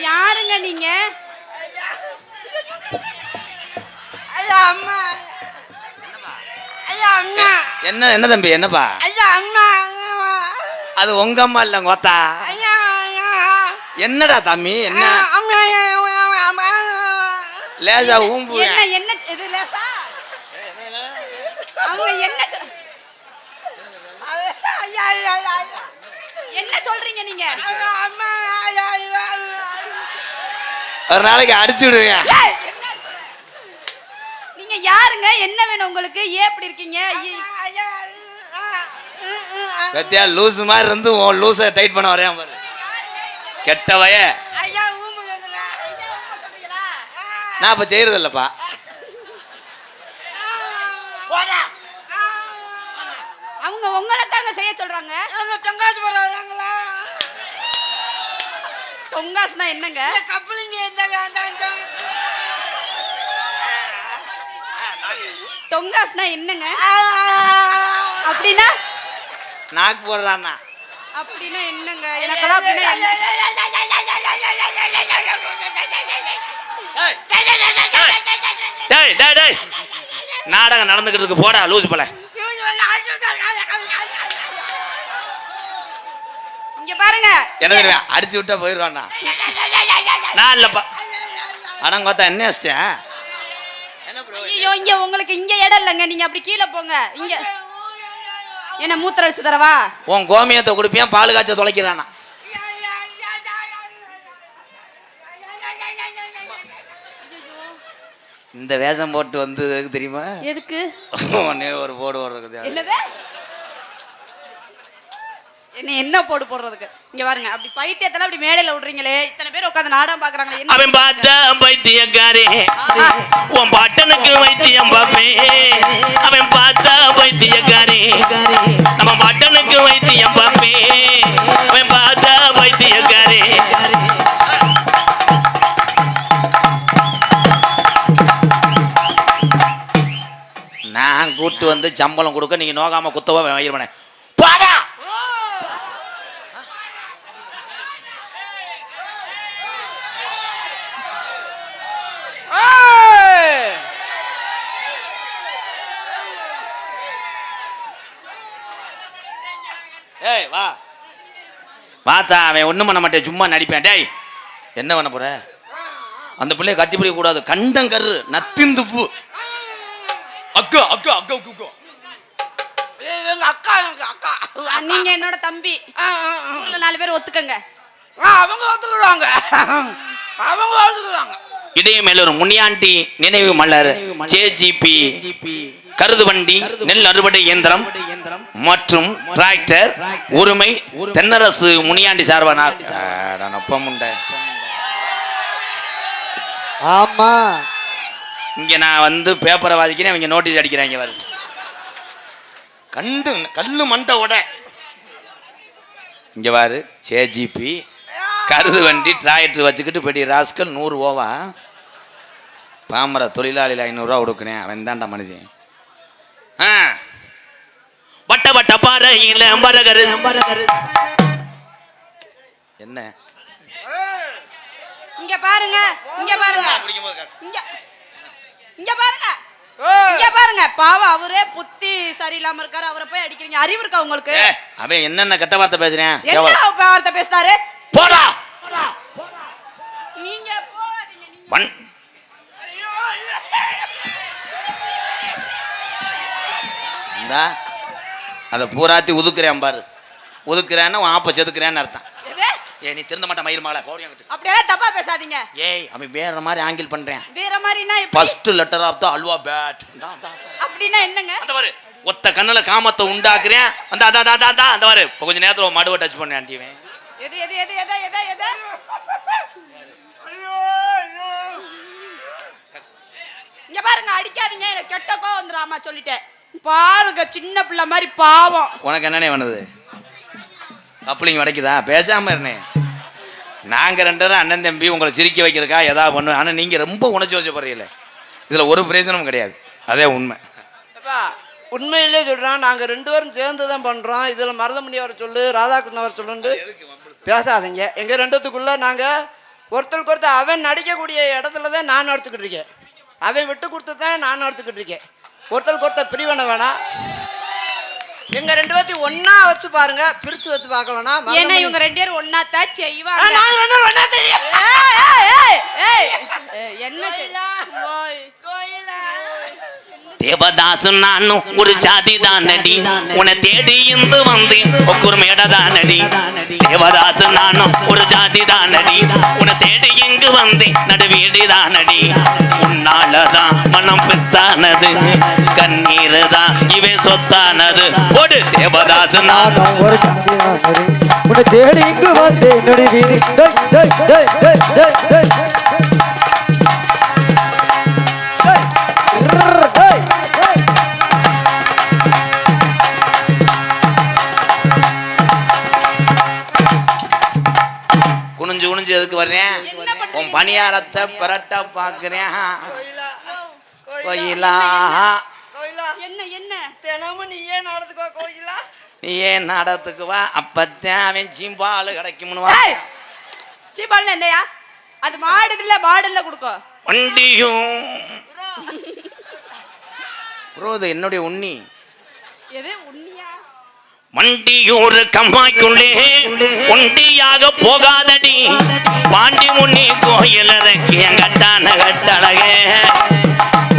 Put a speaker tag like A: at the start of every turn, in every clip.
A: யாருங்க நீங்க?
B: என்ன என்ன தம்பி என்னப்பா? அது உங்க அம்மா இல்ல கோத்தா. என்னடா தம்பி என்ன லேசா ஊம்பு?
A: என்ன என்ன இது லேசா? அவங்க என்ன சொல்றீங்க நீங்க?
B: ஒரு நாளைக்கு அடிச்சு விடுவீங்க.
A: நீங்க யாருங்க? என்ன வேணும் உங்களுக்கு? ஏன் இப்படி இருக்கீங்க?
B: கத்தியா லூஸ் மாதிரி இருந்து லூஸை டைட் பண்ண வரேன் பாரு. கெட்டவைய நான் இப்ப செய்யறது இல்லப்பா.
A: அவங்க உங்களை தாங்க செய்ய சொல்றாங்க. தொங்காசுனா என்னங்க? தொங்காசுனா என்னங்க? அப்படின்னா
B: நாக்கு போடுறான்னா
A: அப்படின்னா என்னங்க? எனக்கெல்லாம் அப்படின்னா
B: நாடகம் நடந்துகிட்டு இருக்கு போடா லூசு போல.
A: இங்க பாருங்க.
B: என்ன தெரியுமா அடிச்சு விட்டா போயிடுவான்னா நான் இல்லப்பா. அடங்கோத்தா என்ன வச்சிட்டேன்?
A: ஐயோ இங்க உங்களுக்கு இங்க இடம் இல்லைங்க. நீங்க அப்படி கீழே போங்க. இங்க என்ன மூத்திர அடிச்சு தரவா?
B: உன் கோமியத்தை குடிப்பியான் பால் காய்ச்ச தொலைக்கிறானா? இந்த வேஷம் போட்டு வந்து தெரியுமா
A: எதுக்கு?
B: ஒரு போடு போடுறதுக்கு.
A: என்னது? என்ன போடு போடுறதுக்கு? இங்க பாருங்க. அப்படி பைத்தியத்தெல்லாம் அப்படி மேடையில விடுறீங்களே, இத்தனை பேர் உட்கார்ந்து நாடகம் பாக்குறாங்களே.
B: அவன் பார்த்தா பைத்தியக்காரே உன் பாட்டனுக்கு வைத்தியம் பாப்பே. அவன் பார்த்தா பைத்தியக்காரே நம்ம பாட்டனுக்கு வைத்தியம் பாப்பே. அவன் பார்த்தா பைத்தியக்காரே. நான் கூட்டு வந்து சம்பளம் கொடுக்க நீங்க நோகாம குத்தவா வயிறுமனே பாடா. ஏய் வா வாத்தா. அவன் ஒண்ணும் பண்ண மாட்டேன், சும்மா நடிப்பேன். டேய் என்ன பண்ண போற? அந்த பிள்ளைய கட்டி பிடிக்க கூடாது. கண்டங்கரு நத்திந்துப்பு. அக்கா அக்கா அக்கா அக்கா அக்கா அக்கா
A: நீங்க என்னோட தம்பி. 4 பேர் ஒத்துக்கங்க.
B: அவங்க ஒத்துக்குவாங்க. அவங்க ஒத்துக்குவாங்க. இடையமேலூர் முனியாண்டி நினைவு மலர் ஜேஜிபி கருதுவண்டி நெல் அறுவடை இயந்திரம் மற்றும் டிராக்டர் உரிமை தென்னரசு முனியாண்டி சார்பானார்.
C: ஆமா
B: இங்க நான் வந்து பேப்பரை வாதிக்கிறேன், அவங்க நோட்டீஸ் அடிக்கிறாங்க. வரு கண்டு கல்லு மண்டை உட. இங்க பாரு ஜேஜிபி கருது வண்டி டிராக்டர் வச்சுக்கிட்டு பெரிய ராஸ்கல் 100 ஓவா பாமர தொழிலாளியில் 500 ரூபா கொடுக்குறேன். அவன் தான்டா மனுஷன். வட்ட வட்ட பாறையில மரகரு என்ன?
A: இங்க பாருங்க. இங்க பாருங்க. இங்க இங்க பாருங்க. இங்க பாருங்க. பாவம் அவரே புத்தி சரியில்லாம இருக்காரு. அவரை போய் அடிக்கிறீங்க. அறிவு இருக்கா உங்களுக்கு?
B: அவன் என்னென்ன கெட்ட வார்த்தை பேசுறேன்?
A: என்ன வார்த்தை பேசுறாரு?
B: போடா.
A: நீங்க போகாதீங்க.
B: அதை பூராத்தி உதுக்குறேன் பாரு. உதுக்குறேன்னு ஆப்ப செதுக்குறேன்னு அர்த்தம். ஏ நீ திருந்த மாட்ட மயிர் மகள போடியாங்கிட்டு.
A: அப்படியே தப்பா பேசாதீங்க.
B: ஏய் அவன் வேற மாதிரி ஆங்கிள் பண்றேன்.
A: வேற மாதிரினா
B: first letter of the alphabet.
A: அப்படினா என்னங்க? அந்த பாரு
B: ஒத்த கண்ணல காமத்தை உண்டாக்குறேன். அந்த அந்த பாரு கொஞ்ச நேரத்துல மடுவை டச் பண்ணேன் ஆண்டிவே.
A: எது எது எது எது எது எது ஐயோ ஐயோ இங்க பாருங்க. அடிக்காதீங்க. எனக்கு கெட்ட கோவம் வந்துரும். ஆமா சொல்லிட்டேன். பாருங்க சின்ன பிள்ளை மாதிரி பாவம்.
B: உனக்கு என்னனே வந்தது? கப்ளிங் வடைக்குதா? பேசாம இருனே. நாங்க 2 பேரும் அண்ணன் தம்பி உங்களை சிரிக்க வைக்கிறதுக்கா ஏதாவது பண்ணுவோம். ஆனா நீங்க ரொம்ப உணர்ச்சி வசப்படுறீங்களே, இதுல ஒரு பிரயோஜனமும் கிடையாது. அதே உண்மை.
C: உண்மையிலே சொல்றான். நாங்க 2 பேரும் சேர்ந்து தான் பண்றோம். இதுல மருதமணி வர சொல்லு, ராதாகிருஷ்ணன் வர சொல்லுன்னு பேசாதீங்க. எங்க 2த்துக்குள்ள நாங்க ஒருத்தருக்கு ஒருத்தர் அவன் நடிக்கக்கூடிய இடத்துல தான் நான் நடிச்சுக்கிட்டு இருக்கேன். அவன் விட்டு கொடுத்து தான் நான் நடிச்சுக்கிட்டு இருக்கேன். ஒருத்தருக்கு ஒருத்தர் பிரிவன வேணாம். எங்க 2 பேர்த்தையும் ஒன்னா வச்சு பாருங்க, பிரிச்சு வச்சு பார்க்கலனா
A: ஏன்னா இவங்க 2 பேரும் ஒண்ணா தான் செய்வாங்க.
C: நாங்க 2 பேரும் ஒண்ணா தெரியும்.
A: என்ன கோயிலா
B: தேவதாசு நானும் ஒரு ஜாதி தானடி, உன்னை தேடி இந்து வந்து ஒரு மேட தானடி. தேவதாசு நானும் ஒரு ஜாதி தானடி, உன்னை தேடி இங்கு வந்து நடுவீடு தானடி. உன்னாலதான் மனம் பித்தானது, கண்ணீர் தான் இவை சொத்தானது. ஓடு தேவதாசு நானும்
D: ஒரு ஜாதி தானடி, உன்னை தேடி இங்கு வந்து நடுவீடு.
B: குனிஞ்சு குனிஞ்சு எதுக்கு வர்றேன்? உன் பணியாரத்தை பரட்ட பாக்குறேன். கோயிலா
A: என்ன என்ன
C: தினமும் நீ ஏன் நாடத்துக்கு வா கோயிலா?
B: நீ ஏன் நாடகத்துக்கு வா, அப்பத்தான் அவன் சீம்பாலு கிடைக்கும்னு.
A: சீபால் என்னையா? அது மாடுல கொடுக்கும்.
B: வண்டியும் இது என்னுடைய உண்ணி.
A: எது உண்மையா?
B: மண்டியூர் கம்மாய்க்குள்ளே ஒண்டியாக போகாதடி, பாண்டி முன்னி கோயில் கட்டான கட்டழகே.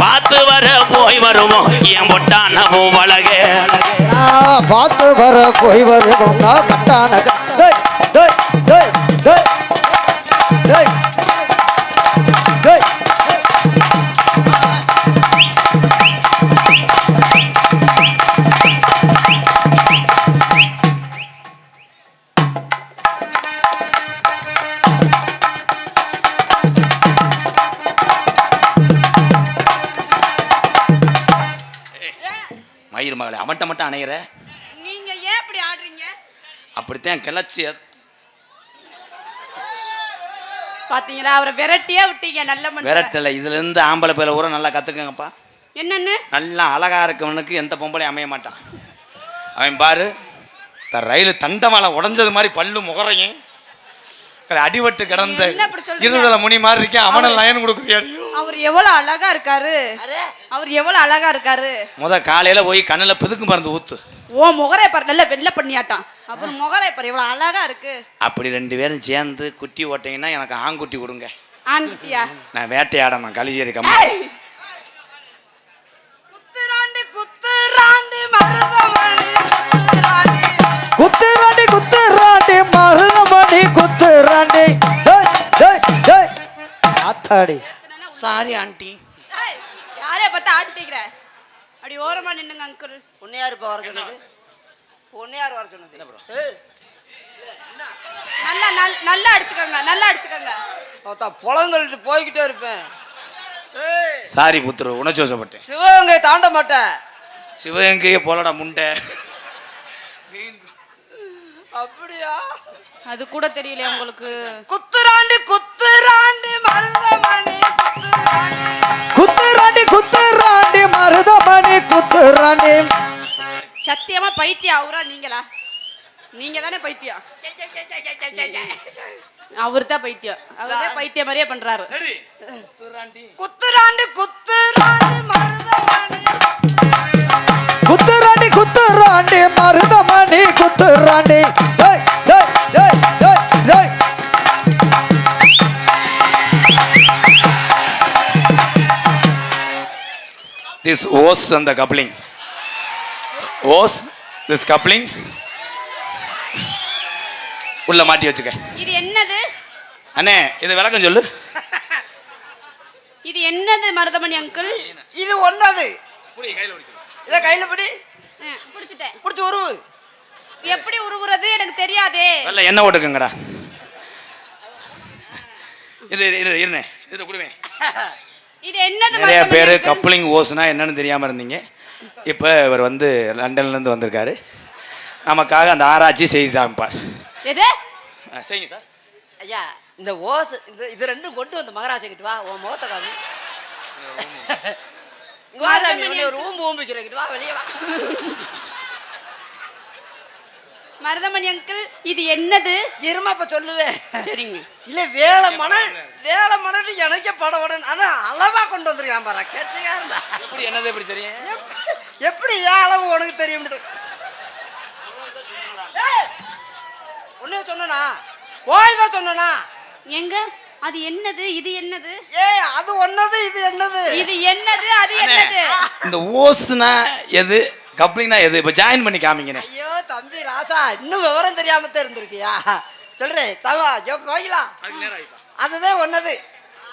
B: பார்த்து வர போய் வருவோம் என் பொட்டான பூவழகே.
D: பார்த்து வர போய் வருவோம் கட்டான
B: மயிர் மகளை அவன்ட்ட மட்டும் அணையிற.
A: நீங்க ஏன் இப்படி ஆடுறீங்க?
B: அப்படித்தான் கிளச்சி
A: பாத்தீங்களா, அவரை விரட்டியே விட்டீங்க. நல்ல மனுஷன்.
B: விரட்டல, இதுல இருந்து ஆம்பளை பேரை ஊற நல்லா கத்துக்கங்கப்பா.
A: என்னன்னு?
B: நல்லா அழகா இருக்கவனுக்கு எந்த பொம்பளையும் அமைய மாட்டான். அவன் பாரு, ரயில் தண்டமாலை உடஞ்சது மாதிரி பல்லு முகரையும் அடிபட்டு கிடந்த இருதல முனி மாதிரி இருக்கேன். அவனை லயன் கொடுக்குறியாடியோ?
A: அவர் எவ்வளவு அழகா இருக்காரு. அவர் எவ்வளவு அழகா இருக்காரு.
B: காலையில போய் கண்ணுல பிதுக்கு மருந்து ஊத்து.
A: ஓ முகரை பாரு, நல்ல வெள்ளை பண்ணியாட்டான். அப்புறம் முகரை பாரு எவ்வளவு அழகா இருக்கு.
B: அப்படி 2 பேரும் சேர்ந்து குட்டி ஓட்டீங்கன்னா எனக்கு ஆண்குட்டி கொடுங்க.
A: ஆண்குட்டியா?
B: நான் வேட்டையாடணும் களிச்சேரி கம்மா.
C: குத்துராண்டி குத்துராண்டி மருதமணி
D: குத்துராண்டி குத்துராண்டி மருதமணி குத்துராண்டி. ஆத்தாடி
B: சாரி ஆண்டி.
A: யாரே பார்த்தா ஆட்டிக்கிற? அப்படி ஓரமா நின்னுங்க அங்கிள்.
C: உன்னை யாரு இப்ப வர சொன்னது? உன்னை யாரு வர சொன்னது?
A: நல்லா அடிச்சுக்கோங்க, நல்லா அடிச்சுக்கோங்க.
C: பொழந்துட்டு போய்கிட்டே இருப்பேன்.
B: சாரி புத்துரு, உணர்ச்சி வசப்பட்டேன்.
C: சிவகங்கை தாண்ட மாட்டேன்.
B: சிவகங்கையே போலடா முண்டை.
C: அப்படியா?
A: அது கூட தெரியலையா உங்களுக்கு?
C: குத்துராண்டி குத்துராண்டி மருதமணி
D: குத்துராண்டி குத்துராண்டி மருதமணி குத்துராண்டி.
A: சத்தியமா பைத்தியம் அவரா நீங்களா? நீங்க தானே பைத்தியம். அவர் தான் பைத்தியம். அவர் தான் பைத்தியம் மாதிரியே பண்றாரு.
C: குத்துராண்டி குத்துராண்டி Maruthamani
D: குத்துராண்டி குத்துராண்டி Maruthamani குத்துராண்டி.
B: This was on the coupling. Was this coupling? உள்ள மாட்டி வச்சுக்க.
A: இது என்னது
B: அண்ணே? இது விளக்கம் சொல்லு.
A: இது என்னது மருதமணி அங்கிள்?
C: இது ஒன்னது.
B: புடி கையில பிடிச்சு.
C: இத கையில பிடி.
A: பிடிச்சிட்டேன்.
C: பிடிச்சு உருவு.
A: எப்படி உருவுறது எனக்கு தெரியாதே.
B: நல்ல எண்ணெய் ஓட்டுக்கங்கடா. இது இருனே. இது குடுவேன்.
A: இது என்னது?
B: நிறைய பேர் கப்ளிங் ஓஸ்னா என்னன்னு தெரியாம இருந்தீங்க. இப்போ இவர் வந்து லண்டன்ல இருந்து வந்திருக்காரு. நமக்காக அந்த ஆராய்ச்சி செய்து சாமிப்பார்.
A: எது?
B: செய்யுங்க சார்.
C: ஐயா இந்த ஓஸ் இது ரெண்டும் கொண்டு வந்து மகராஜா கிட்ட வா. உன் முகத்தை காமி. ஒரு ஊம்பு ஊம்பிக்கிறேன். வா வெளியே வா.
A: மருதமணி அங்கிள் இது என்னது?
C: இருமா இப்ப சொல்லுவேன்.
A: சரிங்க.
C: இல்ல வேலை மணி எனக்கே படவுடன் ஆனா அளவா கொண்டு வந்திருக்கான் பாரு. கேட்டுக்காரா
B: எப்படி என்னது எப்படி தெரியும்?
C: எப்படி ஏன் அளவு உனக்கு தெரியும்? ஒன்னே சொன்னா ஓய்தான் சொன்னா
A: எங்க அது என்னது இது என்னது?
C: அது ஒன்னது இது என்னது?
A: இது என்னது அது என்னது?
B: இந்த ஓஸ்னா எது, கப்ளிங்னா எது? இப்ப ஜாயின் பண்ணி காமிங்கண்ணே.
C: ஐயோ தம்பி ராசா, இன்னும் விவரம் தெரியாமத்தே இருந்திருக்கியா? சொல்றேன் தவா ஜோ கோயிலா. அதுதான் ஒன்னது.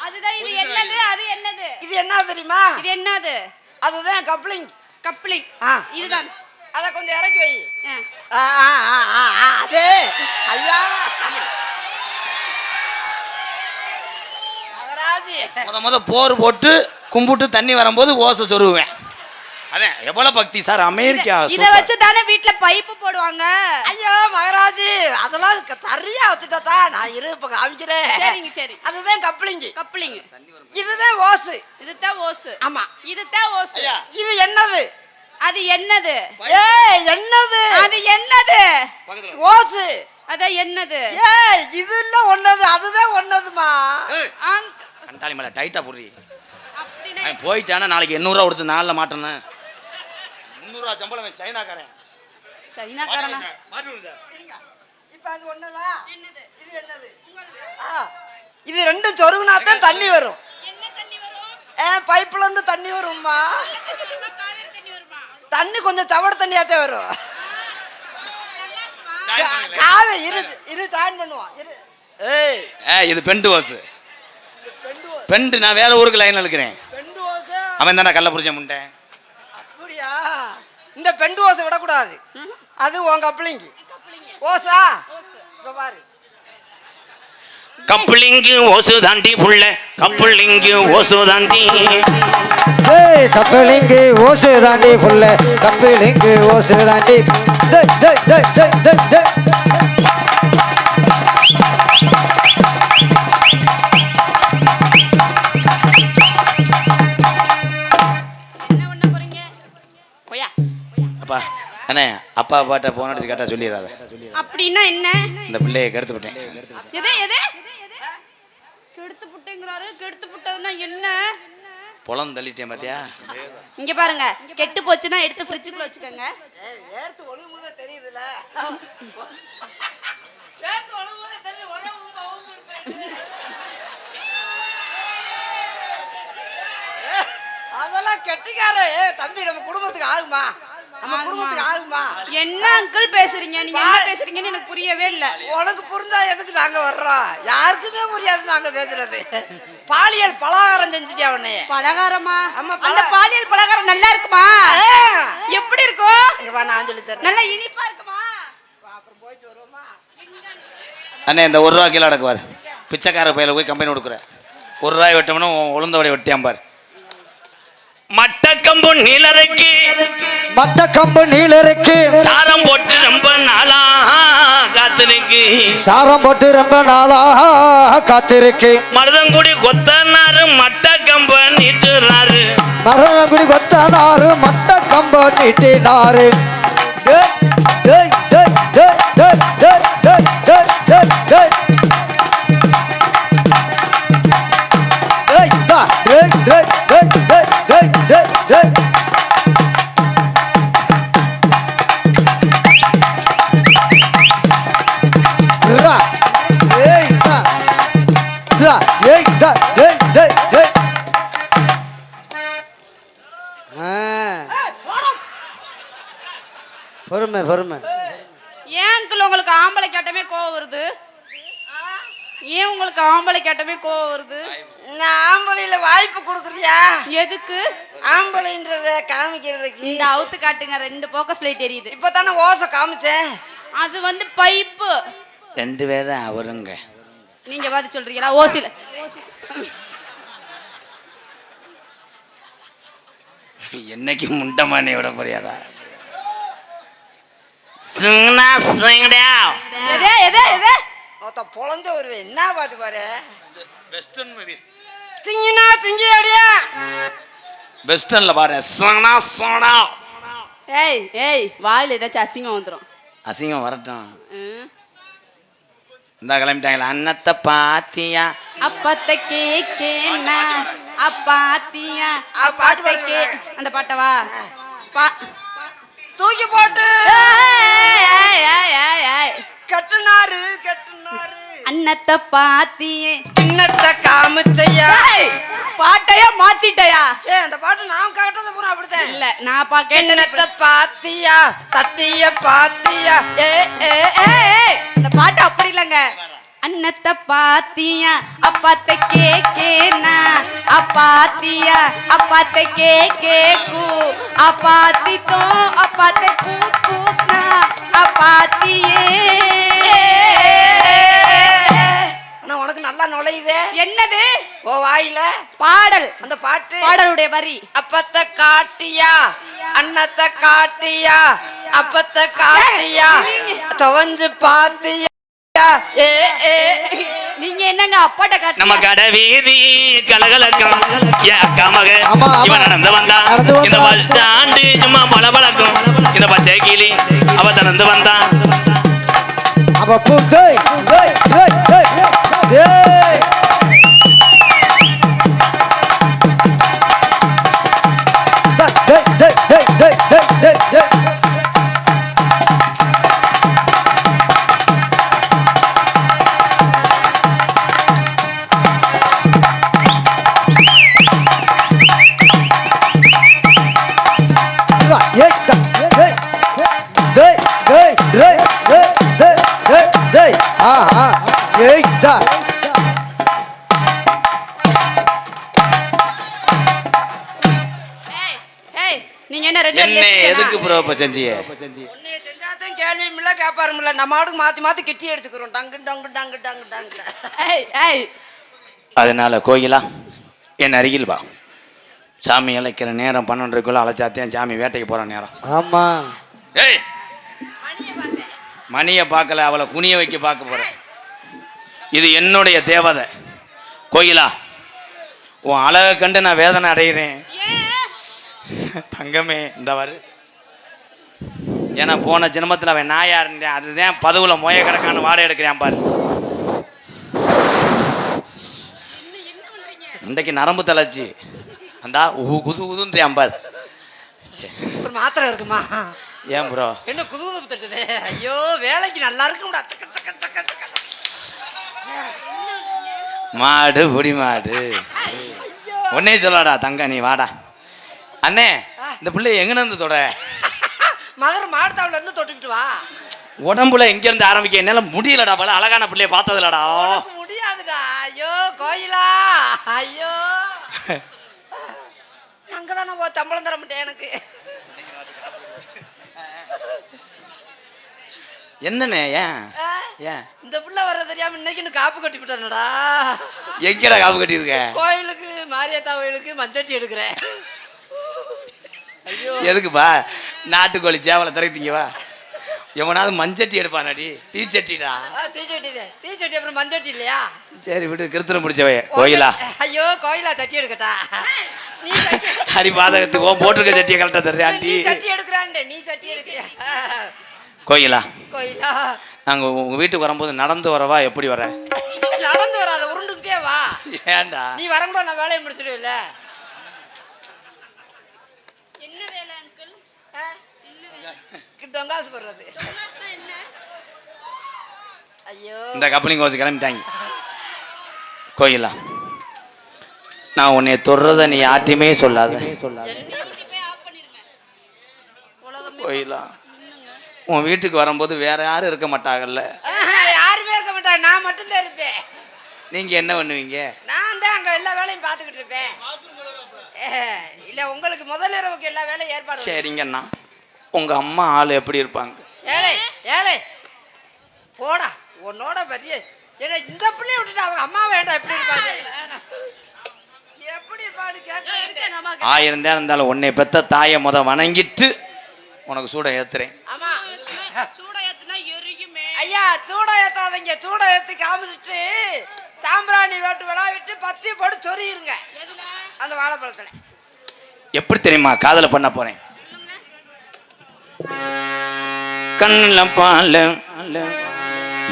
A: அதுதான் இது என்னது அது என்னது?
C: இது என்ன தெரியுமா?
A: இது என்னது?
C: அதுதான் கப்ளிங்.
A: கப்ளிங். இதுதான்.
C: அத கொஞ்சம் இறக்கி வை. அதே ஐயா
B: முத போர் போட்டு கும்பிட்டு தண்ணி வரும்போது ஓசை சொருவேன். அதான் எவ்வளவு பக்தி சார். அமெரிக்கா
A: இத வச்சு தானே வீட்ல பைப்பு போடுவாங்க.
C: ஐயோ மகராஜி, அதெல்லாம் சரியா வச்சுட்டா நான் இப்ப காமிக்கிறேன்.
A: சரிங்க சரி.
C: அதுதான் கப்ளிங்.
A: கப்ளிங்.
C: இதுதான் ஓசு.
A: இதுதான் ஓசு.
C: ஆமா
A: இதுதான் ஓசு.
C: இது என்னது?
A: அது என்னது?
C: என்னது?
A: அது என்னது?
C: ஓசு.
A: அத என்னது?
C: இது இல்ல ஒன்னது. அதுதான் ஒன்னதுமா.
B: கண்டாலி மேல டைட்டா போடுறீ.
A: அப்படினா
B: போயிட்டானா நாளைக்கு 800 ரூபா கொடுத்து நாள்ல மாட்டணும். 300 ரூபா சம்பளம் சைனாக்காரன்.
A: சைனாக்காரனா?
B: மாட்டுங்க சார்.
C: இப்போ அது ஒன்னதா?
A: என்னது?
C: இது என்னது? இது ரெண்டும் சொருகுனா தான் தண்ணி வரும்.
A: என்ன தண்ணி வரும்?
C: பைப்ல இருந்து தண்ணி வரும்மா.
A: காவேரி தண்ணி வருமா?
C: தண்ணி கொஞ்சம் சவட தண்ணியாத்தே வரும். காவே இரு ஜாயின் பண்ணுவான்.
B: இது பெண்டு ஓசு. பெண்டு நான் வேற ஊருக்கு லைன்ல இருக்கிறேன்.
C: பெண்டு ஓசு.
B: அவன் தானே கள்ள புரிச்ச முண்டை.
C: அப்படியா? இந்த பெண்டு ஓசை விடக்கூடாது. அது உன் கப்ளிங்கு. ஓசா இப்ப பாரு.
B: கப்ளிங்கு ஓசு தாண்டி புள்ள, கப்ளிங்கு ஓசு தாண்டி.
D: கப்ளிங்கு ஓசு தாண்டி புள்ள, கப்ளிங்கு ஓசு தாண்டி.
B: அப்பா அண்ணே, அப்பா அப்பாட்ட போன் அடிச்சு கேட்டா சொல்லிடாத.
A: அப்படின்னா என்ன?
B: இந்த பிள்ளையை கெடுத்து விட்டேன்.
A: எது எது கெடுத்து புட்டேங்கறாரு. கெடுத்து புட்டதுன்னா என்ன?
B: பொலம் தள்ளிட்டேன் பாத்தியா?
A: இங்க பாருங்க, கெட்டு போச்சுன்னா எடுத்து ஃப்ரிட்ஜுக்குள்ள வச்சுக்கோங்க.
C: வேர்த்து ஒழுகும்போது தெரியுதுல. வேர்த்து ஒழுகும்போது தெரியுது. ஒரே உம்பு இருப்பேன். அதெல்லாம் கெட்டிக்கார. தம்பி நம்ம குடும்பத்துக்கு ஆகுமா? நம்ம குடும்பத்துக்கு ஆகுமா?
A: என்ன அங்கிள் பேசுறீங்க? நீங்க என்ன பேசுறீங்கன்னு எனக்கு புரியவே இல்ல.
C: உனக்கு புரிஞ்சா எதுக்கு நாங்க வர்றோம்? யாருக்குமே புரியாது நாங்க பேசுறது. பாலியல் பலகாரம் செஞ்சுட்டியா உடனே?
A: பலகாரமா?
C: ஆமா.
A: அந்த பாலியல் பலகாரம் நல்லா இருக்குமா? எப்படி இருக்கும்?
C: இங்க வா, நான் சொல்லி தரேன்.
A: நல்லா இனிப்பா இருக்குமா?
C: அப்புறம் போயிட்டு வருவோமா?
B: அண்ணே, இந்த 1 ரூபா கீழே அடக்குவார். பிச்சைக்கார பையில போய் கம்பெனி கொடுக்குற. 1 ரூபாய் வெட்டம்னு உளுந்தவடை வெட்டியாம்பார். மட்டக்கம்பு நீலரைக்கு,
D: மட்டக்கம்பு நீலரைக்கு
B: சாரம் போட்டு ரொம்ப நாளா காத்திருக்கு.
D: சாரம் போட்டு ரொம்ப நாளா காத்திருக்கு.
B: மருதங்குடி கொத்தனாரு மட்டக்கம்ப நீட்டுறாரு.
D: மருதங்குடி கொத்தனாரு மட்டக்கம்ப நீட்டினாரு. பொறுமை பொறுமை.
A: ஏன் அங்கிள் உங்களுக்கு ஆம்பளை கேட்டமே கோவம் வருது? ஏன் உங்களுக்கு ஆம்பளை கேட்டமே கோவம் வருது?
C: நான் ஆம்பளையில வாய்ப்பு கொடுக்குறியா?
A: எதுக்கு?
C: ஆம்பளைன்றத காமிக்கிறதுக்கு.
A: இந்த அவுத்து காட்டுங்க. 2 போக்கஸ் லைட் எரியுது.
C: இப்பதானே ஓசை காமிச்சேன்.
A: அது வந்து பைப்பு.
B: 2 பேரும் அவருங்க.
A: நீங்க பாத்து சொல்றீங்களா? ஓசில
B: என்னைக்கு முண்டமானே விட போறியாடா?
A: எதே எதே எதே
C: மொத்த பொழந்த ஒரு என்ன பாட்டு பாரு.
B: Western movies.
C: திங்கினா திங்கி அடியா.
B: வெஸ்டர்ன்ல பாரு. சோனா சோனா.
A: ஏய் ஏய் வாயில ஏதாச்சும் அசிங்கம் வந்துரும்.
B: அசிங்கம் வரட்டும். இந்த கிளம்பிட்டாங்களா? அன்னத்தை பாத்தியா
A: அப்பத்த கேக்கேனா அப்பாத்தியா அப்பத்த கே அந்த பாட்டவா
C: தூக்கி போட்டு கட்டுனாரு
A: அன்னத்தை பாத்தியே
C: கிண்ணத்தை காமிச்சையா.
A: பாட்டையா மாத்திட்டயா?
C: அந்த பாட்டு நான் கேட்டது பூரா அப்படித்தான்.
A: இல்ல நான்
C: கிண்ணத்தை பாத்தியா தட்டிய பாத்தியா.
A: இந்த பாட்டு அப்படி இல்லங்க. அன்னத்தை பாத்தியா அப்பாத்த கேக்கேனா அப்பாத்தியா அப்பாத்த கேக்கேக்கு அப்பாத்தித்தோ அப்பாத்த கூக்கூனா அப்பாத்தியே.
C: உனக்கு நல்லா நுழையுதே.
A: என்னது?
C: ஓ வாயில
A: பாடல்.
C: அந்த பாட்டு
A: பாடலுடைய வரி.
C: அப்பத்த காட்டியா அன்னத்தை காட்டியா அப்பத்த காட்டியா துவஞ்சு பாத்தியா.
A: நீங்க என்னங்க அப்பாட்ட காட்டு?
B: நம்ம கடை வீதி கலகலக்கம் அக்கா மக இவன் நடந்து வந்தா. இந்த பஸ் ஸ்டாண்டு சும்மா பளபளக்கும். இந்த பச்சை கிளி அவ நடந்து வந்தா.
A: நீங்க என்ன ரெண்டு
B: என்ன எதுக்கு ப்ரோ இப்ப செஞ்சியே?
C: உன்னைய செஞ்சாதான் கேள்வி இல்ல கேப்பாரும் இல்ல. நம்ம ஆடுக்கு மாத்தி மாத்தி கிட்டி எடுத்துக்கிறோம். டங்கு டங்கு டங்கு டங்கு டங்கு.
B: அதனால கோயிலா என் அருகில் வா. சாமி அழைக்கிற நேரம் 12:30 அழைச்சாத்தேன் சாமி வேட்டைக்கு போற நேரம்.
D: ஆமா.
B: ஏய் மணியை பார்க்கல, அவளை குனிய வைக்க பார்க்க போறேன். இது என்னுடைய தேவதை. கோயிலா உன் அழகை கண்டு நான் வேதனை அடைகிறேன். தங்கமே இந்த வரு. ஏன்னா போன ஜென்மத்தில் அவன் நாயா இருந்தேன். அதுதான் பதுவுல மொய கிடக்கான வாடகை எடுக்கிறேன் பாரு. இன்றைக்கு நரம்பு தளர்ச்சி அந்தா குது குதுன்றியான் பாரு.
C: ஒரு மாத்திரை இருக்குமா?
B: ஏன் ப்ரோ
C: என்ன குது தட்டுது? ஐயோ வேலைக்கு நல்லா இருக்கும்.
B: மாடு புடி மாடு ஒன்னே சொல்லாடா தங்க நீ வாடா. அண்ணே இந்த பிள்ளை எங்கன்னு இருந்து தொட?
C: மதுரை மாடுத்தாவுல இருந்து தொட்டுக்கிட்டு வா.
B: உடம்புல எங்க இருந்து ஆரம்பிக்க என்னால முடியலடா. பல அழகான பிள்ளைய பார்த்ததுலடா.
C: முடியாதுடா. ஐயோ கோயிலா ஐயோ அங்கதானே போ சம்பளம் தர மாட்டேன் எனக்கு.
B: என்னண்ணே ஏன் ஏன்
C: இந்த புள்ள வர்ற தெரியாம இன்னைக்கு காப்பு கட்டி விட்டானடா.
B: எங்கடா காப்பு கட்டி இருக்க?
C: கோயிலுக்கு மாரியாத்தா கோயிலுக்கு மஞ்சட்டி எடுக்கிறேன். ஐயோ
B: எதுக்குப்பா? நாட்டுக்கோழி சேவலை திறக்கிட்டீங்கவா? எவனாவது மஞ்சட்டி எடுப்பானாடி? தீச்சட்டிடா.
C: தீச்சட்டி அப்புறம் மஞ்சட்டி இல்லையா?
B: சரி விட்டு கிருத்திரம் பிடிச்சவே. கோயிலா
C: ஐயோ கோயிலா தட்டி எடுக்கட்டா? நீ
B: ஹரி பாதகத்துக்கு போட்டிருக்க சட்டியை கரெக்டா தர்றாண்டி.
C: சட்டி எடுக்கிறான்டே. நீ சட்டி எடுக்கிறியா?
B: கோயிலா
C: கோயிலா
B: நாங்க உங்க வீட்டுக்கு வரும்போது நடந்து வரவா எப்படி வர?
C: நடந்து வராத உருண்டுகிட்டே வா.
B: ஏன்டா?
C: நீ வரங்கூட நான் வேலையை முடிச்சிடுவேல.
A: என்ன வேலை அங்கிள்?
C: டொங்காசு போடுறது. ஐயோ
B: இந்த கப்பலிங் கோச்சு கிளம்பிட்டாங்க. கோயிலா நான் உன்னை தொடுறத நீ யார்ட்டையுமே சொல்லாத. கோயிலா உன் வீட்டுக்கு வரும்போது வேற யாரும் இருக்க மாட்டாங்கல்ல?
C: யாருமே இருக்க மாட்டாங்க. நான் மட்டும்தான் இருப்பேன்.
B: நீங்க என்ன பண்ணுவீங்க?
C: நான் தான் அங்க எல்லா வேலையும் பார்த்துக்கிட்டு இருப்பேன். இல்ல உங்களுக்கு முதல் இரவுக்கு எல்லா வேலையும் ஏற்பாடு.
B: சரிங்கண்ணா உங்க அம்மா ஆளு எப்படி இருப்பாங்க?
C: ஏலே ஏலே போடா உன்னோட பெரிய ஏன்னா இந்த பிள்ளைய விட்டுட்டு அவங்க அம்மா வேண்டாம். எப்படி இருப்பாங்க? எப்படி இருப்பான்னு கேட்க.
B: 1000 தான் இருந்தாலும் உன்னை பெத்த தாயை வணங்கிட்டு உனக்கு சூட ஏத்துறேன்.
C: ஆமா
A: சூட ஏத்துனா எரியுமே.
C: ஐயா சூட ஏத்தாதீங்க. சூட ஏத்தி காமிச்சிட்டு சாம்பிராணி வேட்டு விழா விட்டு பத்தி போட்டு சொறியிருங்க அந்த வாழைப்பழத்துல.
B: எப்படி தெரியுமா காதல பண்ண போறேன்? கண்ணுல பால்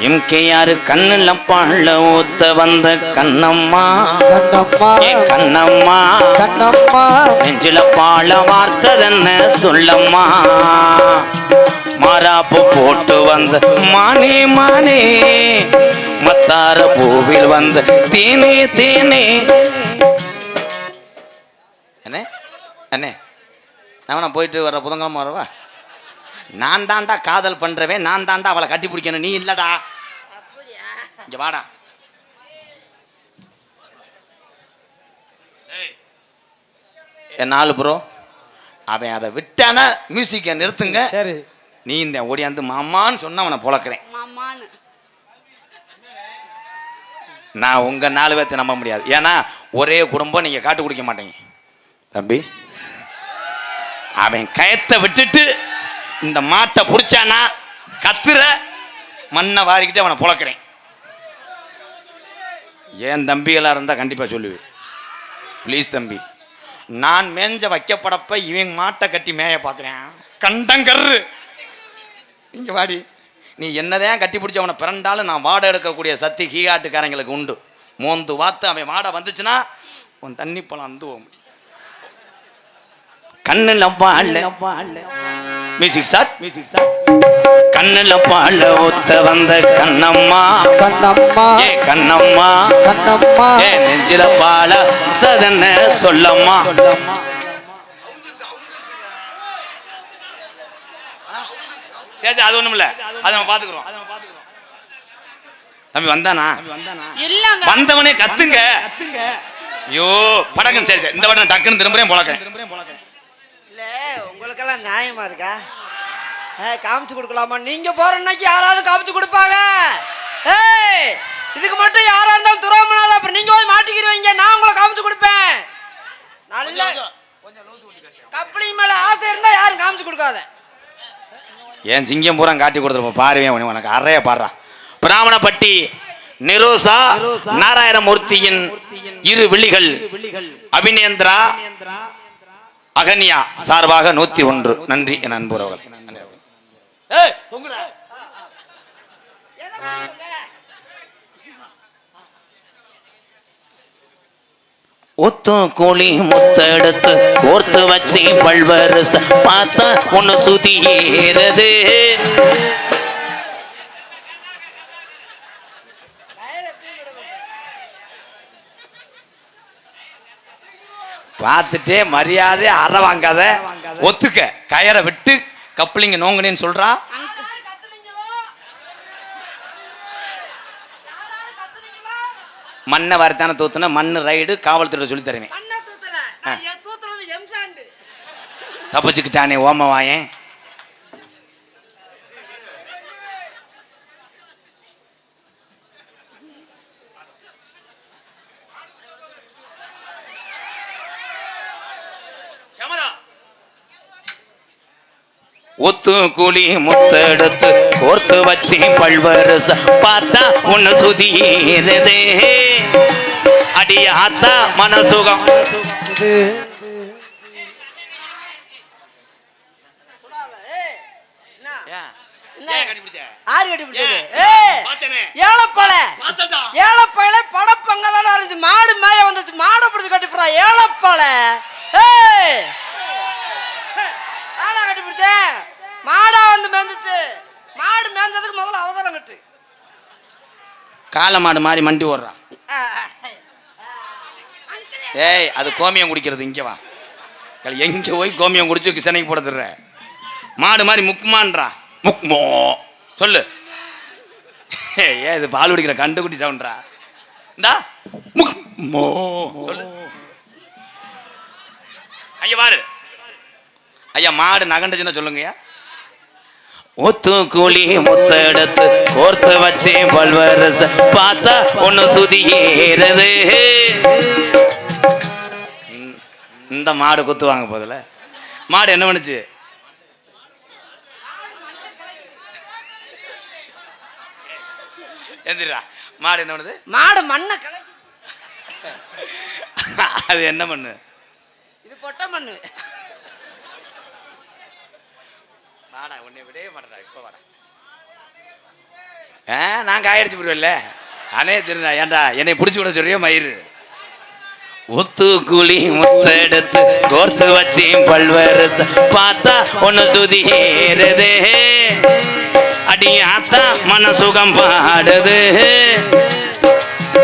B: எம்கேஆர் கண்ணுல பால் ஊத்த வந்த கண்ணம்மா
D: கண்ணம்மா
B: ஏ கண்ணம்மா
D: கண்ணம்மா
B: நெஞ்சில பால வார்த்ததென்ன சொல்லம்மா மாறாப்பு போட்டு வந்த மானே மானே மத்தார பூவில் வந்த தேனே தேனே. அண்ணே அண்ணே நான் போயிட்டு வர புதன்கிழமை வரவா? நான் தாண்டா காதல் பண்றவே, நான் தாண்டா அவளை கட்டி பிடிக்கணும், நீ இல்லடா. இங்க வாடா. என் நாலு ப்ரோ அவன் அதை விட்டானா மியூசிக்கை நிறுத்துங்க.
D: சரி
B: நீ இந்த ஓடியாந்து மாமான்னு சொன்ன அவனை பொழக்கிறேன்.
A: மாமான்னு
B: நான் உங்க 4 பேர்த்தை நம்ப முடியாது. ஏன்னா ஒரே குடும்பம், நீங்க காட்டு குடிக்க மாட்டீங்க தம்பி. அவன் கயத்தை விட்டுட்டு இந்த மாட்டை புடிச்சானா கத்துற மண்ணை வாரிக்கிட்டு அவனை பொழக்கிறேன். ஏன் தம்பிகளா இருந்தா கண்டிப்பா சொல்லுவேன். ப்ளீஸ் தம்பி, நான் மேஞ்ச வைக்கப்படப்ப இவன் மாட்டை கட்டி மேய பார்க்குறேன். கண்டங்கர்ரு இங்க வாடி. நீ என்னதான் கட்டி பிடிச்சி அவனை பிறண்டாலும் நான் வாடை எடுக்கக்கூடிய சக்தி கீகாட்டுக்காரங்களுக்கு உண்டு. மோந்து வாத்து அவன் வாடை வந்துச்சுன்னா உன் தண்ணி பழம் அந்துவோம். கண்ணுல பால் மியூசிக் சார் கண்ணுல பால் ஊத்த வந்த கண்ணம்மா
D: கண்ணம்மா
B: ஏ கண்ணம்மா
D: கண்ணம்மா
B: ஏ நெஞ்சில பால ததென்ன சொல்லம்மா. சரி அது ஒண்ணும் இல்ல, அதை நம்ம பாத்துக்கிறோம். தம்பி வந்தானா?
A: இல்லங்க
B: வந்தவனே கத்துங்க. ஐயோ படக்கம். சரி சரி இந்த படம் டக்குன்னு திரும்புறேன் போலக்கேன்.
C: இல்ல உங்களுக்கெல்லாம் நியாயமா இருக்கா? காமிச்சு கொடுக்கலாமா? நீங்க போற அன்னைக்கு யாராவது காமிச்சு கொடுப்பாங்க? ஏய் இதுக்கு மட்டும் யாரா இருந்தாலும் துரோகம்னால அப்புறம் நீங்க போய் மாட்டிக்கிடுவீங்க. நான் உங்களை காமிச்சு கொடுப்பேன். நல்ல கப்பலின் மேல ஆசை இருந்தா யாரும் காமிச்சு கொடுக்காத.
B: ஏன் சிங்கம் பூரா காட்டி கொடுத்துருப்போம் பாருவேன். உனக்கு அறைய பாடுறா. பிராமணப்பட்டி நிரோசா நாராயணமூர்த்தியின் 2 விழிகள் அபிநேந்திரா அகன்யா சார்பாக 101 நன்றி என் அன்புறவர்கள். ஒத்து கோழி முத்த எடுத்து கோர்த்து வச்சு பல்வரச பார்த்தா ஒன்னு சுதி ஏறது. பார்த்துட்டே மரியாதை அற வாங்காத, ஒத்துக்க. கயரை விட்டு கப்ளிங்க நோங்கனேன்னு சொல்றா. மண்ணை வரத்தான தூத்துன மண்ணு ரைடு காவல்துறை சொல்லி தருவேன். தப்பிச்சுக்கிட்டானே ஓம வாயன். ஒத்து கூலி முத்த எடுத்து கோர்த்து வச்சு பல்வரச பார்த்தா ஒன்னு சுதீரதே. அடிய ஆத்தா மனசுகம்.
C: ஏழப்பழ படப்பங்கதான் இருந்துச்சு. மாடு மேய வந்துச்சு. மாடை பிடிச்சு கட்டிப்புறா ஏழப்பழ. கட்டி பிடிச்சேன். மாடா வந்து மேஞ்சிச்சு. மாடு மேஞ்சதுக்கு முதல்ல அவதாரம் கட்டு.
B: காளை மாடு மாதிரி மண்டி ஓடுறான். ஏய் அது கோமியம் குடிக்கிறது. இங்க வா. எங்க போய் கோமியம் குடிச்சு கிசனைக்கு போடுற மாடு மாதிரி முக்குமான்றா. முக்மோ சொல்லு. ஏ இது பால் குடிக்கிற கண்டுக்குட்டி சவுண்டா. இந்தா முக்மோ சொல்லு. ஐயா பாரு. ஐயா மாடு நகண்டுச்சுன்னா சொல்லுங்கய்யா. ஒத்து கூலி முத்த எடுத்து கோர்த்து வச்சு பல்வரச பார்த்தா ஒன்னு சுதி ஏறது. இந்த மாடு குத்து வாங்க போதில்ல. மாடு என்ன பண்ணுச்சு? எந்திரா. மாடு என்ன பண்ணுது?
C: மாடு மண்ணை கலக்கி.
B: அது என்ன மண்ணு?
C: இது பொட்ட மண்ணு.
B: வாடா உன்னை விடவே மாட்டேடா இப்போ வாடா. நான் காயடிச்சு போடுவேன்ல அனே திருந்தா ஏன்டா என்னை பிடிச்சி விட சொல்றியோ மயிறு. ஒத்து குழி முத்தெடுத்து கோர்த்து வச்சு பல்வேறு பார்த்தா ஒன்னு சுதி ஏறுது அடி ஆத்தா மன சுகம் பாடுது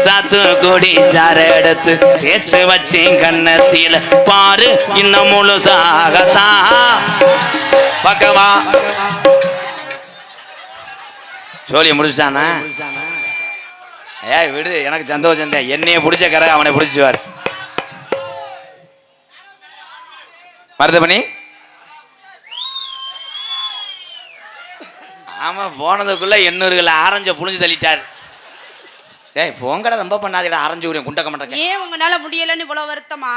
B: சாத்து கொடி சார எடுத்து தேய்ச்சு வச்சு கண்ணத்தில பாரு இன்னும் முழுசாகத்தான் பக்கவா சோழிய முடிச்சானா ஏய் விடு எனக்கு சந்தோஷம் தான் என்னைய பிடிச்ச கரை அவனை பிடிச்சுவார் மருதமணி. ஆமா போனதுக்குள்ள 800 ஆரஞ்ச புளிஞ்சு தள்ளிட்டார். டேய் போங்கடா ரொம்ப பண்ணாதீடா ஆரஞ்சு ஊரே குண்டக்க மாட்டேங்க.
A: ஏன் உங்களால முடியலன்னு இவ்வளவு வருத்தமா?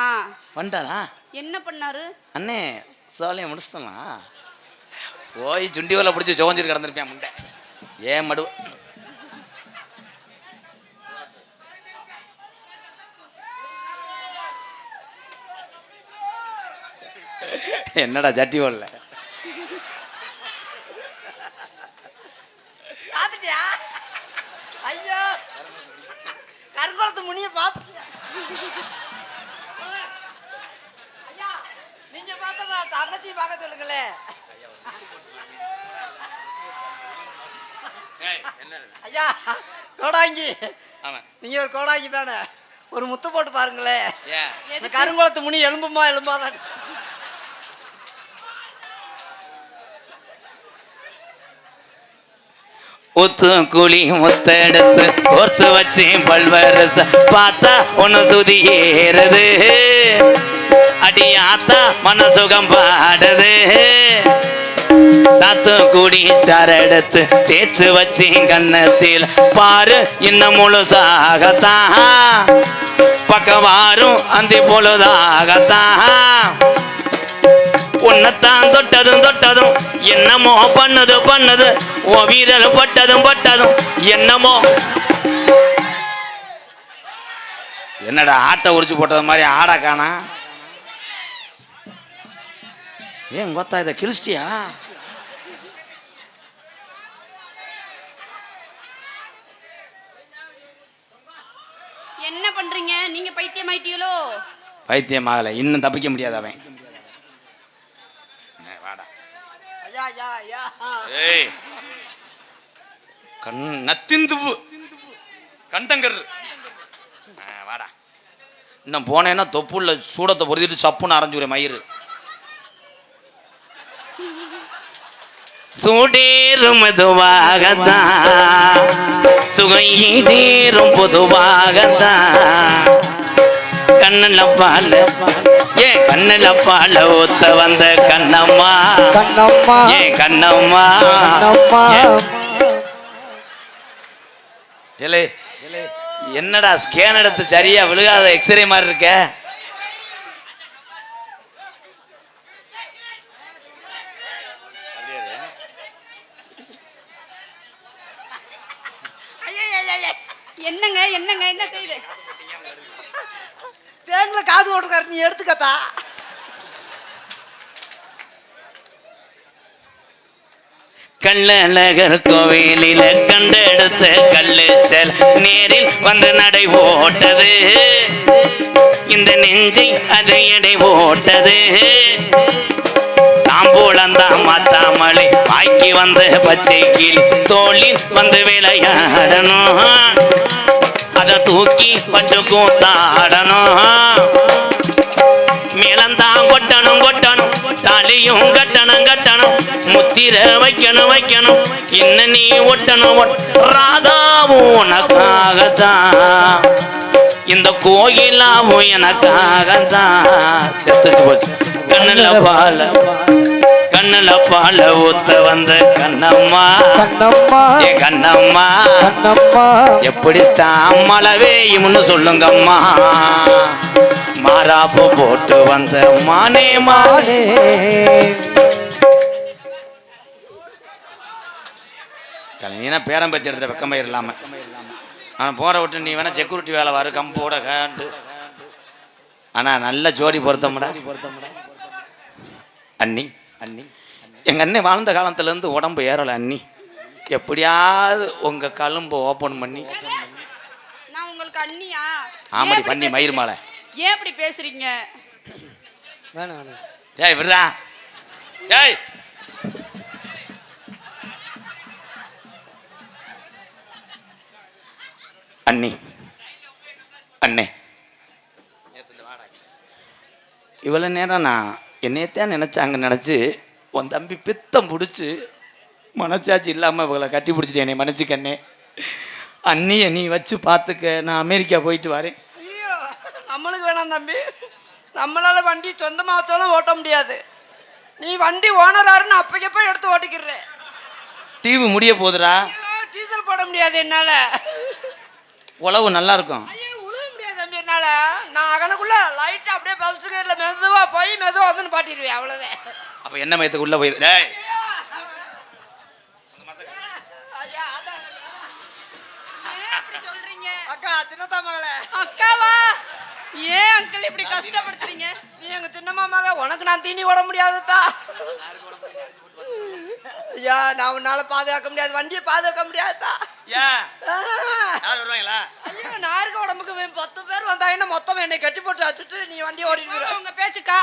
B: வந்துட்டாரா?
A: என்ன பண்ணாரு
B: அண்ணே சோழிய முடிச்சிட்டோமா போய் சுண்டிவலை பிடிச்சி சோஞ்சிட்டு கிடந்திருப்பேன் முண்டை ஏன் மடு. என்னடா சட்டி ஓடல
C: பாத்துட்டியா? ஐயோ கருங்குளத்து முனிய பாத்துட்டியா? ஐயா நீங்க பார்த்ததா தங்கச்சி பார்க்க சொல்லுங்களே. ஐயா கோடாங்கி நீங்க ஒரு கோடாங்கி தானே ஒரு முத்து போட்டு பாருங்களே. இந்த கருங்குளத்து முனி எலும்புமா எலும்பாதான்.
B: ஒத்து குழி முத்தெடுத்து கோர்த்து வச்சு பல்வேறு பார்த்தா ஒன்னு சுதி ஏறுது அடி ஆத்தா மன சுகம் பாடுது சாத்து குடி சார எடுத்து தேய்ச்சு வச்சு கண்ணத்தில் பாரு இன்னும் முழுசாகத்தான் பக்கவாரும் அந்தி பொழுதாகத்தான் உன்னைத்தான் தொட்டதும் என்னமோ பண்ணுது ஓ வீரல் பட்டதும் என்னமோ. என்னடா ஆட்டை உரிச்சு போட்டது மாதிரி ஆடா காணா ஏன் கொத்தா இத கிறிஸ்டியா?
A: என்ன பண்றீங்க நீங்க? பைத்தியம் ஆயிட்டீங்களோ?
B: பைத்தியம் ஆகல இன்னும் தப்பிக்க முடியாது அவன். ஏய் நத்திந்துவு கண்டங்கர் வாடா இன்னும் போனேன்னா தொப்புள்ள சூடத்தை பொறுத்திட்டு சப்புன்னு அரைஞ்சுற மயிறு. சூடேறும் மெதுவாகத்தான் சுகையீடேறும் பொதுவாகத்தான் கண்ணுல பால ஏன் கண்ணுல பால ஊத்த வந்த கண்ணம்மா
D: கண்ணம்மா
B: ஏன் கண்ணம்மா என்னடா ஸ்கேன் எடுத்து சரியா விழுகாத எக்ஸ்ரே மாதிரி இருக்க.
A: என்னங்க என்னங்க என்ன செய்யுது?
C: பேங்க்ல காசு போட்டுருக்காரு நீ எடுத்துக்கத்தா.
B: கள்ளழகர் கோவிலில கண்டெடுத்த கல்லு செல் நேரில் வந்து நடை ஓட்டது இந்த நெஞ்சை அது எடை ஓட்டது தாம்பூலந்தான் மாத்தாமலை வாய்க்கு வந்த பச்சை கீழ் தோளில் வந்து விளையாடணும் அதை தூக்கி வச்சு கூத்தாடணும் மேலந்தான் கொட்டணும் தாலியும் கட்டணும் முத்திர வைக்கணும் இன்ன நீ ஒட்டணும் ராதாவும் உனக்காகத்தான் இந்த கோயிலாவும் எனக்காகத்தான் செத்துச்சு போச்சு. கண்ணுல பால ஊத்த வந்த கண்ணம்மா என் கண்ணம்மா எப்படித்தான் மழவேயும்னு சொல்லுங்கம்மா மாறாப்பு போட்டு வந்த மானே மானே. நீனா பேரம்பத்தி எடுத்துட்ட வெக்கம்பயிர் இல்லாம நான் போற விட்டு நீ வேணா செக்யூரிட்டி வேலை வரு கம்போட காண்டு. ஆனா நல்ல ஜோடி பொருத்தம்டா அண்ணி எங்க அண்ணன் வாழ்ந்த காலத்துல இருந்து உடம்பு ஏறல அண்ணி. எப்படியாவது உங்க கழும்பு ஓபன் பண்ணி.
A: நான் உங்களுக்கு அண்ணியா?
B: ஆமாடி பண்ணி மயிர் மாலை.
A: ஏன் இப்படி பேசுறீங்க?
D: வேணாம் வேணாம்.
B: ஏய் விடுறா. ஏய் அண்ணி அண்ணே இவ்வளோ நேரம் நான் என்னையத்தான் நினச்சாங்க நினச்சி உன் தம்பி பித்தம் பிடிச்சி மனச்சாட்சி இல்லாமல் இவளை கட்டி பிடிச்சிட்டு என்னை மன்னிச்சுக்கண்ணே. அண்ணியை நீ வச்சு பார்த்துக்க, நான் அமெரிக்கா போயிட்டு வரேன்.
C: ஐயோ நம்மளுக்கு வேணாம் தம்பி, நம்மளால வண்டி சொந்தமாக வச்சாலும் ஓட்ட முடியாது. நீ வண்டி ஓனராருன்னு அப்பக்கப்போ எடுத்து ஓட்டிக்கிறேன்.
B: டிவி முடிய போகுதுடா.
C: டீசல் போட முடியாது என்னால.
B: உழவு நல்லா இருக்கும்.
C: உழுவ முடியாது தம்பி என்னால. நான் அகனுக்குள்ள லைட்டா அப்படியே பஸ்ட்டு இல்லை மெதுவா போய் மெதுவா வந்து பாட்டிடுவேன், அவ்வளோதான்.
B: அப்போ என்ன மயத்துக்குள்ளே போய் டேய்
A: சொல்றீங்க
C: அக்கா சின்னத்தா மகளே.
A: அக்காவா? ஏன் அங்கிள் இப்படி கஷ்டப்படுத்துறீங்க?
C: நீ எங்க சின்னம்மா மக, உனக்கு நான் தீனி ஓட முடியாதுதா. ஐயா நான் உன்னால பாதுகாக்க முடியாது, வண்டியை பாதுகாக்க முடியாதுதா. ஐயோ நாருக்கு உடம்புக்கு 10 பேர் வந்தாங்கன்னா மொத்தம் என்னை கட்டி போட்டு வச்சுட்டு நீ வண்டியை ஓடிட்டு
A: உங்க பேச்சுக்கா.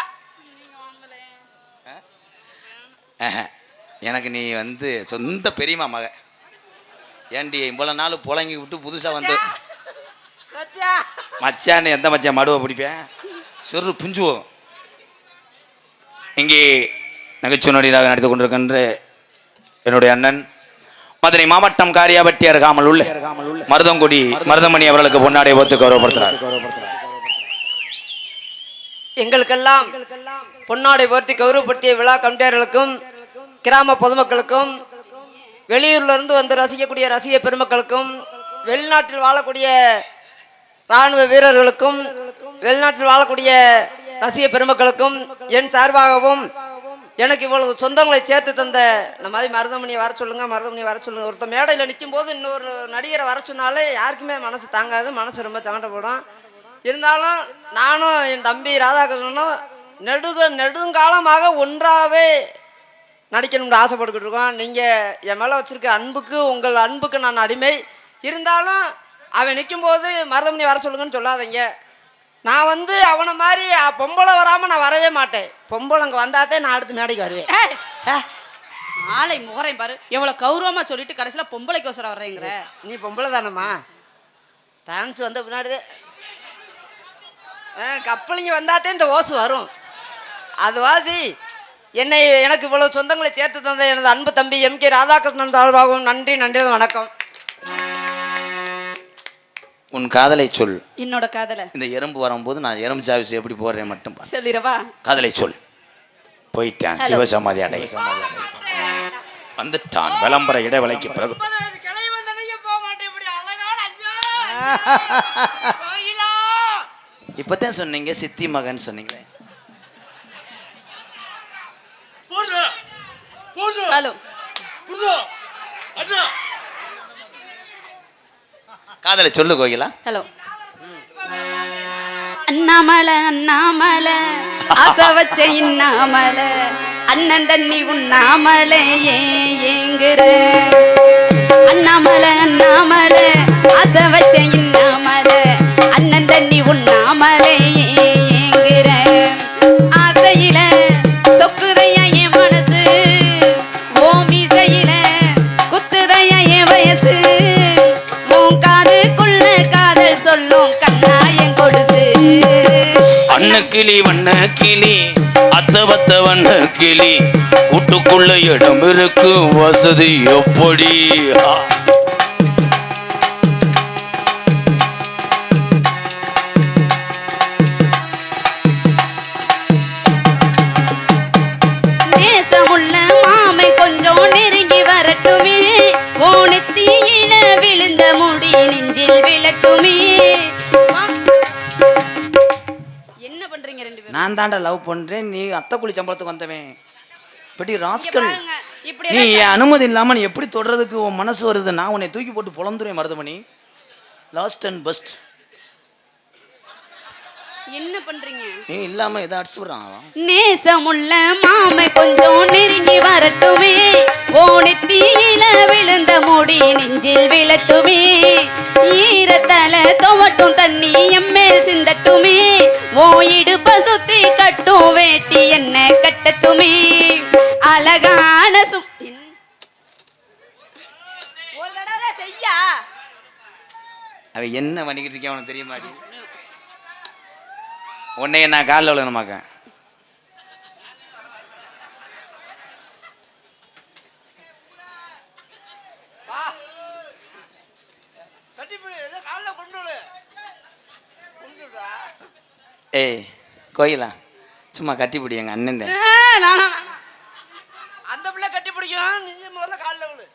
B: எனக்கு நீ வந்து சொந்த பெரியம்மா மக. ஏண்டி இவ்வளோ நாள் புழங்கி விட்டு புதுசாக வந்து மச்சான்னு எந்த மச்சான் மடுவை பிடிப்பேன் சொரு புஞ்சுவோம். இங்கே நகைச்சுவை நடிகராக நடித்து கொண்டிருக்கின்ற என்னுடைய அண்ணன் மதுரை மாவட்டம் காரியாபட்டி அருகாமல் உள்ள மருதங்குடி மருதமணி அவர்களுக்கு பொன்னாடை போத்து கௌரவப்படுத்துகிறார்.
C: எங்களுக்கெல்லாம் பொன்னாடை போர்த்தி கௌரவப்படுத்திய விழா கமிட்டியாளர்களுக்கும் கிராம பொதுமக்களுக்கும் வெளியூர்ல இருந்து வந்து ரசிக்கக்கூடிய ரசிக பெருமக்களுக்கும் வெளிநாட்டில் வாழக்கூடிய இராணுவ வீரர்களுக்கும் வெளிநாட்டில் வாழக்கூடிய ரசிக பெருமக்களுக்கும் என் சார்பாகவும் எனக்கு இவ்வளவு சொந்தங்களை சேர்த்து தந்த இந்த மாதிரி மருதமணியை வர சொல்லுங்க, மருதமணியை வர சொல்லுங்க. ஒருத்தர் மேடையில் நிற்கும் போது இன்னொரு நடிகரை வர சொன்னாலே யாருக்குமே மனசு தாங்காது, மனசு ரொம்ப சங்கடப்படும். இருந்தாலும் நானும் என் தம்பி ராதாகிருஷ்ணனும் நெடுங்காலமாக ஒன்றாவே நடிக்கணும்னு ஆசைப்பட்டுக்கிட்டு இருக்கோம். நீங்கள் என் மேலே வச்சுருக்க அன்புக்கு, உங்கள் அன்புக்கு நான் அடிமை. இருந்தாலும் அவன் நிற்கும்போது மருதமணி வர சொல்லுங்கன்னு சொல்லாதீங்க. நான் வந்து அவனை மாதிரி பொம்பளை வராமல் நான் வரவே மாட்டேன். பொம்பளை அங்கே வந்தாத்தே நான் அடுத்து மேடைக்கு வருவேன்.
A: ஆளை முகரையும் பாரு, எவ்வளோ கௌரவமாக சொல்லிட்டு கடைசியில் பொம்பளைக்கு ஒசரம் வர்றேங்கிற.
C: நீ பொம்பளை தானம்மா? டான்ஸ் வந்த பின்னாடிதே கப்பலிங்க வந்தாத்தே இந்த ஓசு வரும். அது வாசி எனக்கு இவ்வளவு சொந்தங்களை சேர்த்து தந்த எனது அன்பு தம்பி MK ராதாகிருஷ்ணன் சார்பாகவும் நன்றி நன்றி வணக்கம்.
B: உன் காதலை சொல்.
A: என்னோட காதலை
B: இந்த எறும்பு வரும்போது நான் எறும்பு சாவிசை எப்படி போடுறேன் மட்டும்
A: சொல்லிடவா?
B: காதலை சொல். போயிட்டான் சிவசமாதி அடை வந்துட்டான் விளம்பர இடைவெளிக்கு பிறகு. இப்பதான் சொன்னீங்க சித்தி மகன் சொன்னீங்களே.
A: ஹலோ
B: காதலை சொல்லு கோகிலா.
A: ஹலோ அண்ணாமலை அண்ணாமலை ஆசை வச்ச இன்னாமலை அண்ணன் தண்ணி உண்ணாமலை ஏங்குற. அண்ணாமலை அண்ணாமலை ஆசை வச்ச இன்னாமலை அண்ணன் தண்ணி உண்ணாமலை ஏங்குற. ஆசையில சொக்குதையா என் மனசு, ஓமிசையில குத்துதையா என் வயசு, உன் காதுக்குள்ள காதல் சொல்லும் கண்ணாயன் கொடுசு.
B: அண்ண கிளி வண்ண கிளி அத்தவத்த வண்ண கிளி கூட்டுக்குள்ள இடம் இருக்கு வசதி எப்படி?
A: நேசமுள்ள மாமை கொஞ்சம் நெருங்கி வரட்டுமே, ஓனத்தியில விழுந்த முடி நெஞ்சில் விளட்டுமே. என்ன பண்றீங்க ரெண்டு பேரும்?
B: நான் தாண்டா லவ் பண்றேன், நீ அத்தை குழி சம்பளத்துக்கு வந்தவன். இப்படி ராஸ்கல்,
A: இப்படி
B: நீ அனுமதி இல்லாம நீ எப்படி தொடறதுக்கு உன் மனசு வருது? நான் உன்னை தூக்கி போட்டு பொழந்துருவேன் மருதமணி. Last and best.
A: என்ன பண்றீங்க?
B: நீ இல்லாம எதை அடிச்சு விடுறான்
A: நேசமுள்ள மாமை கொஞ்சம் நெருங்கி வரட்டுமே, ஓ நெத்தியில விழுந்த முடி நெஞ்சில் விழட்டுமே, ஈரத்தல துவட்டும் தண்ணி எம்மேல் சிந்தட்டுமே, ஓ இடுப்ப சுத்தி கட்டும் வேட்டி என்ன கட்டட்டுமே, அழகான ஒரு தடவை செய்யா.
B: அவ என்ன பண்ணிக்கிட்டு இருக்கேன் அவனுக்கு தெரியுமாடி? உன்னைய நான் காலில் விழுணுமாக்க ஏய் கோயிலா சும்மா கட்டிப்பிடி எங்க அண்ணன்
C: அந்த பிள்ளை கட்டி பிடிக்கும், நீங்க முதல்ல காலில் விழு.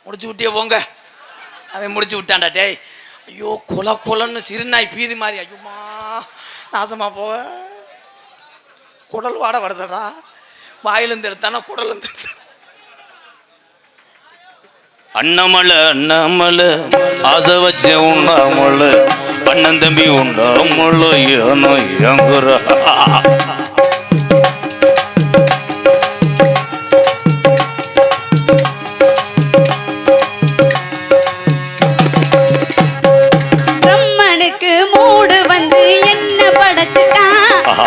B: முடிச்சு விட்டிய போங்க. அவன் முடிச்சு விட்டான்டா. டேய் ஐயோ கொலன்னு சிறுநாய் பீதி மாதிரி. ஐயோமா நாசமா போக குடல் வாட வருதடா. வாயிலிருந்து எடுத்தானா குடல் இருந்து. அண்ணமலை அண்ணமலை ஆசை வச்ச உண்ணாமலை அண்ணன் தம்பி உண்ணாமலை ஏனோ எங்குற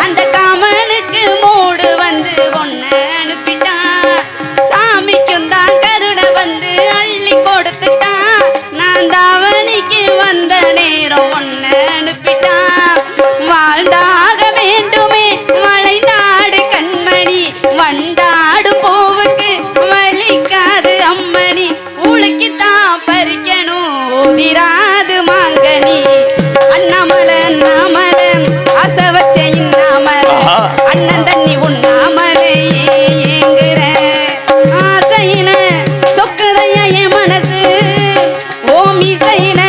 A: அந்த காமனுக்கு மூடு வந்து ஒன்ன அனுப்பிட்டான், சாமிக்கும் தான் கருணை வந்து அள்ளி கொடுத்துட்டான், நான் தாவணிக்கு வந்த நேரம் ஒன்ன அனுப்பிட்டான், வாழ்ந்தாக வேண்டுமே மலைநாடு கண்மணி, வண்டாடு பூவுக்கு வலிக்காது அம்மணி, உளுக்கித்தான் பறிக்கணும் உதிராது மாங்கனி, அண்ணாமலை அண்ணாமலை ஆசை வச்ச இன்னாமலை அண்ணன் தண்ணி உண்ணாமலே ஏங்குற ஆசையில சொக்குதைய என் மனசு, ஓம் இசையில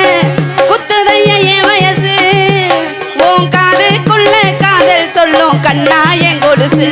A: குத்துதைய என் வயசு, ஓம் காதுக்குள்ள காதல் சொல்லும் கண்ணா என் கொடுசு.